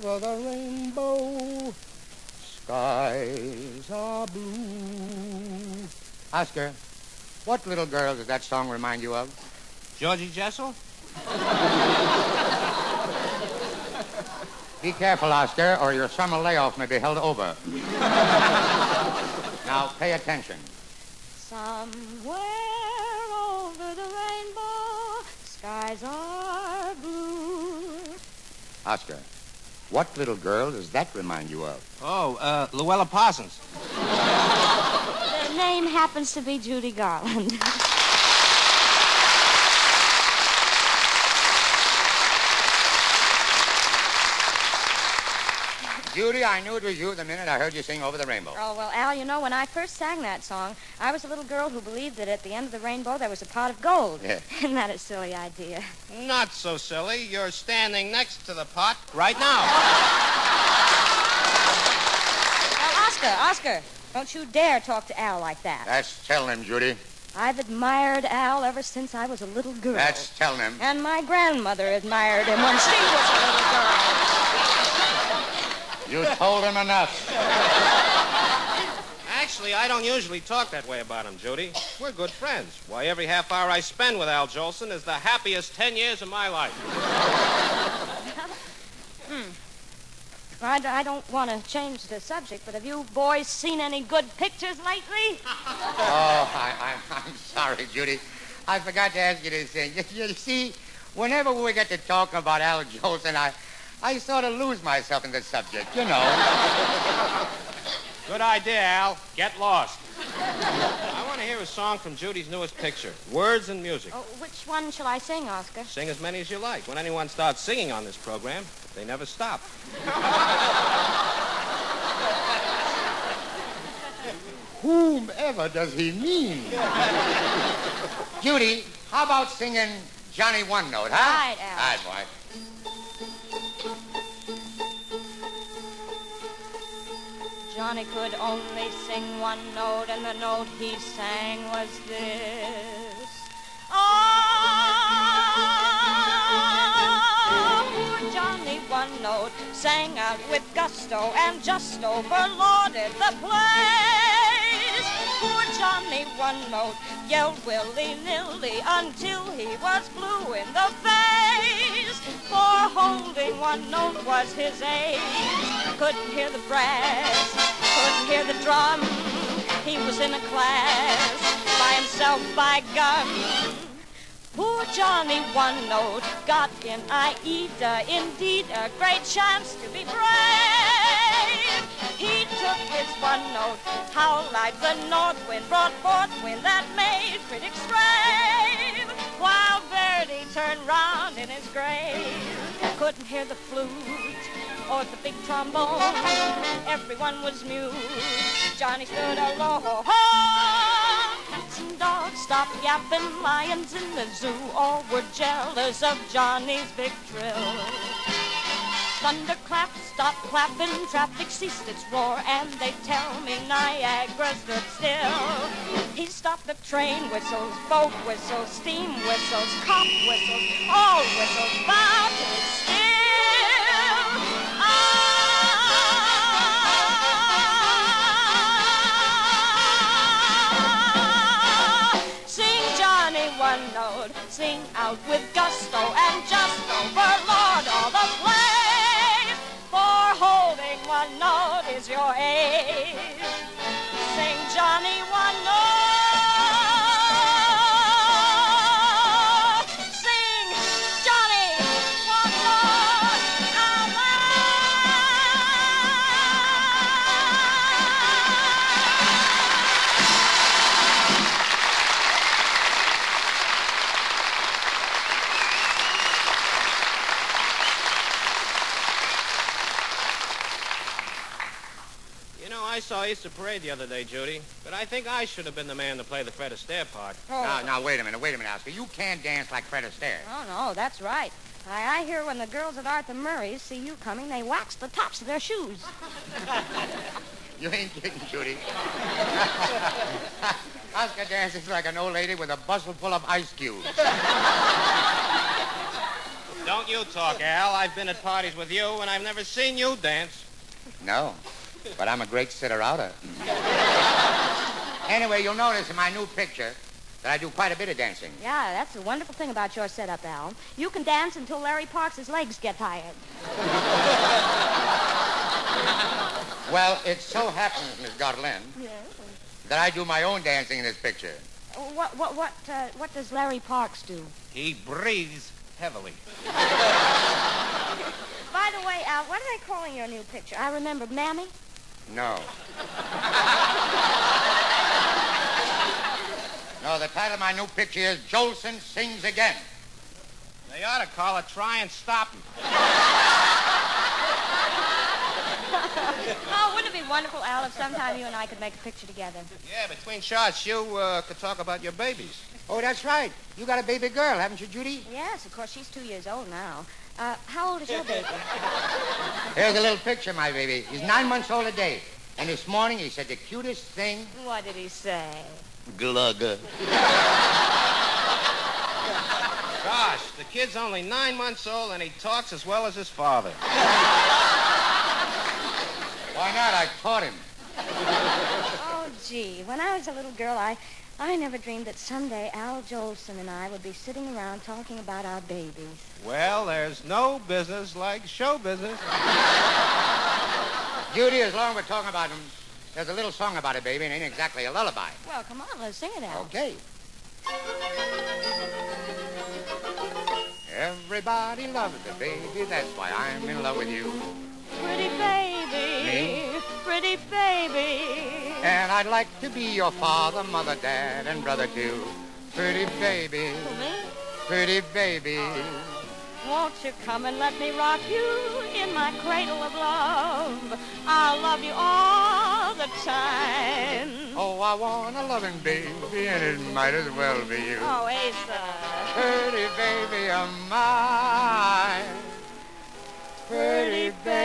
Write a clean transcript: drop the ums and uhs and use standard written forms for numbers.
over the rainbow, skies are blue. Oscar, what little girl does that song remind you of? Georgie Jessel? Be careful, Oscar, or your summer layoff may be held over. Now, pay attention. Somewhere over the rainbow, skies are blue. Oscar, what little girl does that remind you of? Oh, Luella Parsons. The name happens to be Judy Garland. Judy, I knew it was you the minute I heard you sing Over the Rainbow. Oh, well, Al, you know, when I first sang that song, I was a little girl who believed that at the end of the rainbow there was a pot of gold. Yeah. Isn't that a silly idea? Not so silly. You're standing next to the pot right now. Now, Oscar, don't you dare talk to Al like that. That's telling him, Judy. I've admired Al ever since I was a little girl. That's telling him. And my grandmother admired him when she was a little girl. You told him enough. Actually, I don't usually talk that way about him, Judy. We're good friends. Why, every half hour I spend with Al Jolson is the happiest 10 years of my life. I don't want to change the subject, but have you boys seen any good pictures lately? Oh, I'm sorry, Judy. I forgot to ask you this thing. You see, whenever we get to talking about Al Jolson, I sort of lose myself in the subject, you know. Good idea, Al. Get lost. I want to hear a song from Judy's newest picture, Words and Music. Oh, which one shall I sing, Oscar? Sing as many as you like. When anyone starts singing on this program, they never stop. Whomever does he mean? Judy, how about singing Johnny One Note, huh? Right, Al. All right, boy. Johnny could only sing one note, and the note he sang was this. Oh, poor Johnny One Note sang out with gusto and just overloaded the place. Poor Johnny One Note yelled willy-nilly until he was blue in the face. For holding one note was his age. Couldn't hear the brass, couldn't hear the drum. He was in a class by himself, by gun. Poor Johnny One Note got in Aida, indeed a great chance to be brave. He took his one note, howled like the north wind, brought forth wind that made critics rave. While Verdi turned round in his grave, couldn't hear the flute or the big trombone. Everyone was mute. Johnny stood alone. Cats and dogs stopped yapping. Lions in the zoo all were jealous of Johnny's big trill. Thunderclap stopped clapping. Traffic ceased its roar, and they tell me Niagara stood still. He stopped the train whistles, boat whistles, steam whistles, cop whistles, all whistles bound to be still. One note, sing out with gusto and just overlord all the place. For holding one note is your age. Sing Johnny One Note. Sing Johnny One Note out I saw Easter Parade the other day, Judy, but I think I should have been the man to play the Fred Astaire part. Oh. Now, wait a minute, Oscar. You can't dance like Fred Astaire. Oh, no, that's right. I hear when the girls at Arthur Murray's see you coming, they wax the tops of their shoes. You ain't kidding, Judy. Oscar dances like an old lady with a bustle full of ice cubes. Don't don't you talk, Al. I've been at parties with you, and I've never seen you dance. No, but I'm a great sitter-outer. Anyway, you'll notice in my new picture that I do quite a bit of dancing. Yeah, that's the wonderful thing about your setup, Al. You can dance until Larry Parks' legs get tired. Well, it so happens, Miss Garland, Yes. that I do my own dancing in this picture. What does Larry Parks do? He breathes heavily. By the way, Al, what are they calling your new picture? I remember Mammy. No. No, the title of my new picture is Jolson Sings Again. They ought to call it Try and Stop Him. Oh, wouldn't it be wonderful, Al, if sometime you and I could make a picture together? Yeah, between shots, you could talk about your babies. Oh, that's right. You got a baby girl, haven't you, Judy? Yes, of course, she's 2 years old now. How old is your baby? Here's a little picture of my baby. He's 9 months old today. And this morning he said the cutest thing. What did he say? Glugger. Gosh, the kid's only 9 months old, and he talks as well as his father. Why not? I taught him. Oh, gee, when I was a little girl, I never dreamed that someday Al Jolson and I would be sitting around talking about our babies. Well, there's no business like show business. Judy, as long as we're talking about him, there's a little song about a baby, and it ain't exactly a lullaby. Well, come on, let's sing it, Al. Okay. Everybody loves a baby, that's why I'm in love with you. Pretty baby, Me? pretty baby. And I'd like to be your father, mother, dad, and brother too. Pretty baby, For me? pretty baby. Won't you come and let me rock you in my cradle of love? I'll love you all the time. Oh, I want a loving baby, and it might as well be you. Oh, Asa. Pretty baby of mine. Pretty baby.